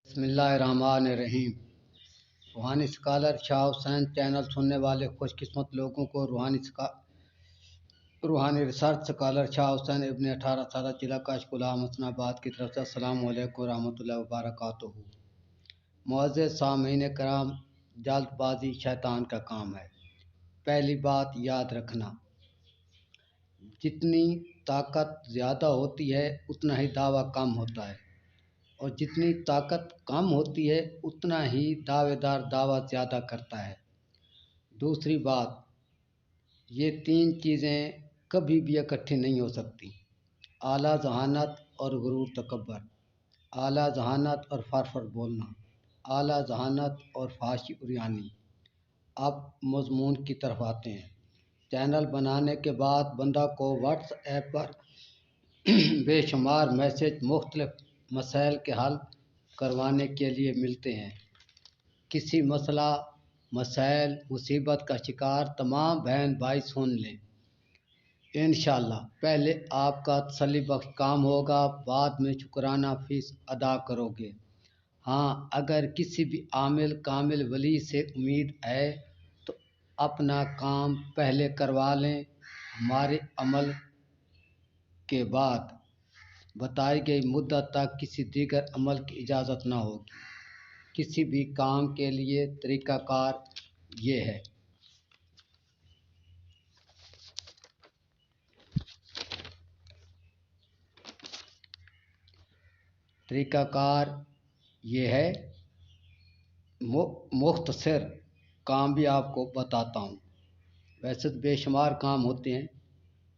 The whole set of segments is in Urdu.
بسم اللہ الرحمن الرحیم۔ روحانی اسکالر شاہ حسین چینل سننے والے خوش قسمت لوگوں کو روحانی ریسرچ اسکالر شاہ حسین ابن 18 سالہ ضلع کاشقلہ حسن آباد کی طرف سے السلام علیکم ورحمۃ اللہ وبرکاتہ۔ معزز سامعین کرام، جلد بازی شیطان کا کام ہے۔ پہلی بات یاد رکھنا، جتنی طاقت زیادہ ہوتی ہے اتنا ہی دعویٰ کم ہوتا ہے، اور جتنی طاقت کم ہوتی ہے اتنا ہی دعوے دار دعویٰ زیادہ کرتا ہے۔ دوسری بات، یہ تین چیزیں کبھی بھی اکٹھی نہیں ہو سکتی: اعلیٰ ذہانت اور غرور تکبر، اعلیٰ ذہانت اور فر بولنا، اعلیٰ ذہانت اور فحاشی عریانی۔ اب مضمون کی طرف آتے ہیں۔ چینل بنانے کے بعد بندہ کو واٹس ایپ پر بے شمار میسج مختلف مسائل کے حل کروانے کے لیے ملتے ہیں۔ کسی مسئلہ، مسائل، مصیبت کا شکار تمام بہن بھائی سن لیں۔ انشاءاللہ پہلے آپ کا تسلی بخش کام ہوگا، بعد میں شکرانہ فیس ادا کرو گے۔ ہاں، اگر کسی بھی عامل کامل ولی سے امید ہے تو اپنا کام پہلے کروا لیں۔ ہمارے عمل کے بعد بتائی گئی مدت تک کسی دیگر عمل کی اجازت نہ ہوگی۔ کسی بھی کام کے لیے طریقہ کار یہ ہے۔ طریقہ کار یہ ہے، مختصر کام بھی آپ کو بتاتا ہوں۔ ویسے تو بے شمار کام ہوتے ہیں،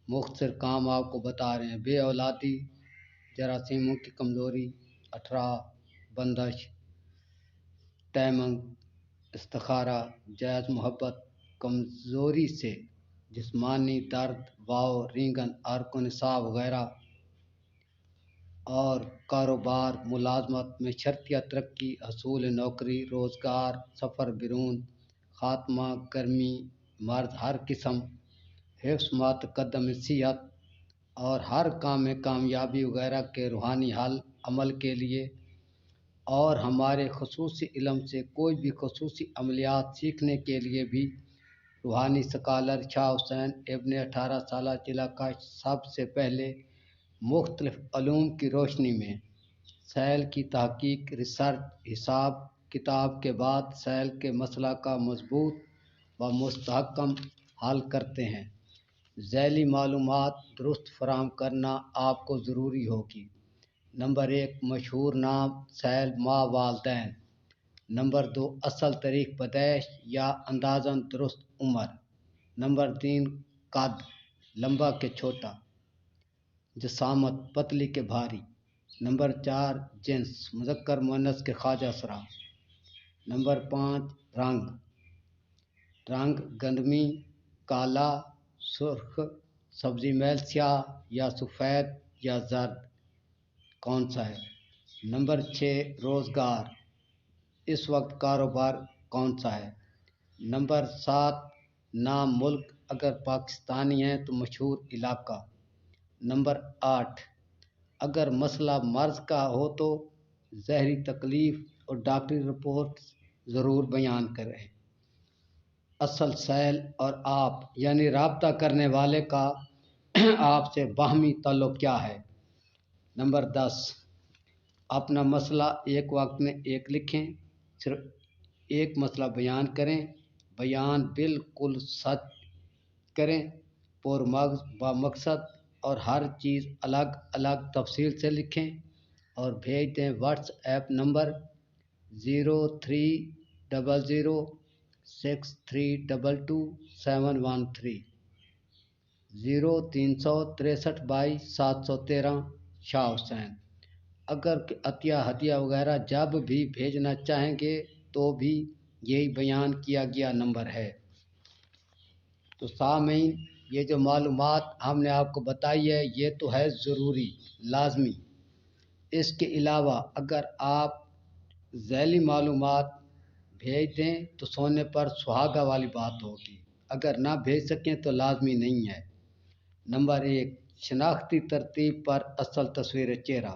مختصر کام آپ کو بتا رہے ہیں۔ بے اولادی، جراثیموں کی کمزوری، اٹھرا، بندش، تیمم، استخارہ، جائز محبت، کمزوری سے جسمانی درد، واو، رینگن، عرق و نساء وغیرہ، اور کاروبار، ملازمت میں شرطیہ ترقی، حصول نوکری، روزگار، سفر بیرون، خاتمہ، گرمی، مرض ہر قسم، حفظ متقدم صحت، اور ہر کام میں کامیابی وغیرہ کے روحانی حل عمل کے لیے، اور ہمارے خصوصی علم سے کوئی بھی خصوصی عملیات سیکھنے کے لیے بھی روحانی اسکالر شاہ حسین ابن 18 سالہ ضلع کا سب سے پہلے مختلف علوم کی روشنی میں سائل کی تحقیق، ریسرچ، حساب کتاب کے بعد سائل کے مسئلہ کا مضبوط و مستحکم حل کرتے ہیں۔ ذیلی معلومات درست فراہم کرنا آپ کو ضروری ہوگی۔ نمبر 1، مشہور نام سائل ماں والدین۔ نمبر 2، اصل تاریخ پیدائش یا اندازاً درست عمر۔ نمبر 3، قد لمبا کے چھوٹا، جسامت پتلی کے بھاری۔ نمبر 4، جنس مذکر مؤنث کے خواجہ سرا۔ نمبر 5، رنگ گندمی، کالا، سرخ، سبزی میل سیاہ یا سفید یا زرد، کون سا ہے؟ نمبر 6، روزگار، اس وقت کاروبار کون سا ہے؟ نمبر 7، نام ملک، اگر پاکستانی ہیں تو مشہور علاقہ۔ نمبر 8، اگر مسئلہ مرض کا ہو تو ظاہری تکلیف اور ڈاکٹری رپورٹ ضرور بیان کریں۔ اصل سائل اور آپ یعنی رابطہ کرنے والے کا آپ سے باہمی تعلق کیا ہے؟ نمبر 10، اپنا مسئلہ ایک وقت میں ایک لکھیں، صرف ایک مسئلہ بیان کریں، بیان بالکل سچ کریں، پر مغز بمقصد، اور ہر چیز الگ الگ تفصیل سے لکھیں اور بھیج دیں۔ واٹس ایپ نمبر 03006322 036322 شاہ حسین۔ اگر عطیہ ہدیہ وغیرہ جب بھی بھیجنا چاہیں گے تو بھی یہی بیان کیا گیا نمبر ہے۔ تو سامعین، یہ جو معلومات ہم نے آپ کو بتائی ہے یہ تو ہے ضروری، لازمی۔ اس کے علاوہ اگر آپ ذیلی معلومات بھیج دیں تو سونے پر سہاگا والی بات ہوگی، اگر نہ بھیج سکیں تو لازمی نہیں ہے۔ نمبر 1، شناختی ترتیب پر اصل تصویر چہرہ۔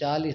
40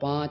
5,